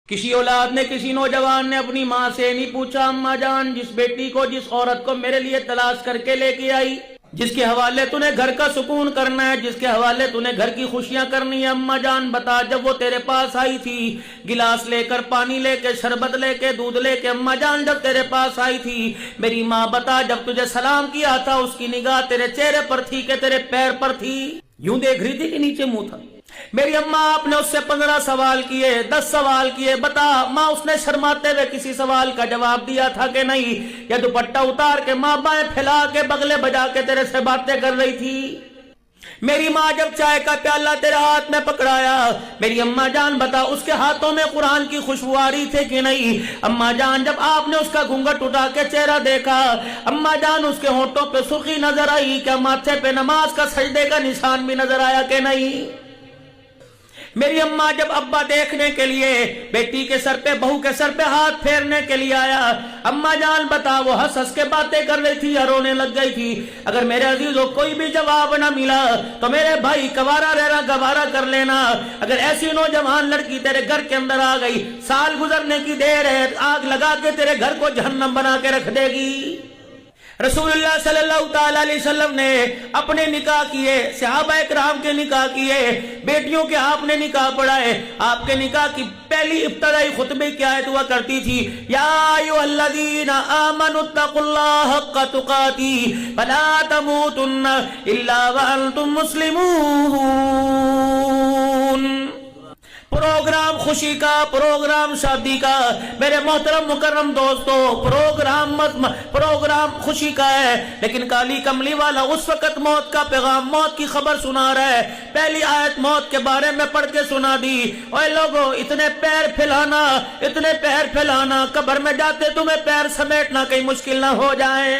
کسی اولاد نے، کسی نوجوان نے اپنی ماں سے نہیں پوچھا اماں جان جس بیٹی کو، جس عورت کو میرے لیے تلاش کر کے لے کے آئی، جس کے حوالے تو نے گھر کا سکون کرنا ہے، جس کے حوالے تو نے گھر کی خوشیاں کرنی ہے، اماں جان بتا جب وہ تیرے پاس آئی تھی گلاس لے کر، پانی لے کے، شربت لے کے، دودھ لے کے، اماں جان جب تیرے پاس آئی تھی میری ماں بتا جب تجھے سلام کیا تھا اس کی نگاہ تیرے چہرے پر تھی کہ تیرے پیر پر تھی؟ یوں دیکھ رہی تھی کہ نیچے منہ تھا؟ میری اماں آپ نے اس سے 15 سوال کیے، 10 سوال کیے، بتا ماں اس نے شرماتے ہوئے کسی سوال کا جواب دیا تھا کہ نہیں؟ یا دوپٹہ اتار کے، ماں بائیں پھیلا کے، بغلے بجا کے تیرے سے باتیں کر رہی تھی؟ میری ماں جب چائے کا پیالہ تیرے ہاتھ میں پکڑایا میری اماں جان بتا اس کے ہاتھوں میں قرآن کی خوشبو آ رہی تھی کہ نہیں؟ اماں جان جب آپ نے اس کا گھونگھٹ اٹھا کے چہرہ دیکھا اماں جان اس کے ہونٹوں پہ سرخی نظر آئی، کیا ماتھے پہ نماز کا سجدے کا نشان بھی نظر آیا کہ نہیں؟ میری اماں جب ابا دیکھنے کے لیے بیٹی کے سر پہ، بہو کے سر پہ ہاتھ پھیرنے کے لیے آیا اماں جان بتا وہ ہنس ہنس کے باتیں کر رہی تھی یا رونے لگ گئی تھی؟ اگر میرے عزیزوں کوئی بھی جواب نہ ملا تو میرے بھائی کوارا رہنا گوارا کر لینا، اگر ایسی نوجوان لڑکی تیرے گھر کے اندر آ گئی سال گزرنے کی دیر ہے آگ لگا کے تیرے گھر کو جہنم بنا کے رکھ دے گی۔ رسول اللہ صلی اللہ تعالیٰ علیہ وسلم نے اپنے نکاح کیے، صحابہ اکرام کے نکاح کیے، بیٹیوں کے آپ نے نکاح پڑھائے، آپ کے نکاح کی پہلی ابتدائی خطبے کی آیت ہوا کرتی تھی یا ایھا الذین آمنوا اتقوا اللہ حق تقاتہ فلا تموتن الا وانتم مسلمون۔ پروگرام خوشی کا، پروگرام شادی کا، میرے محترم مکرم دوستو، پروگرام خوشی کا ہے، لیکن کالی کملی والا اس وقت موت کا پیغام، موت کی خبر سنا رہا ہے۔ پہلی آیت موت کے بارے میں پڑھ کے سنا دی، اوے لوگو اتنے پیر پھیلانا، اتنے پیر پھیلانا، قبر میں جاتے تمہیں پیر سمیٹنا کہیں مشکل نہ ہو جائے۔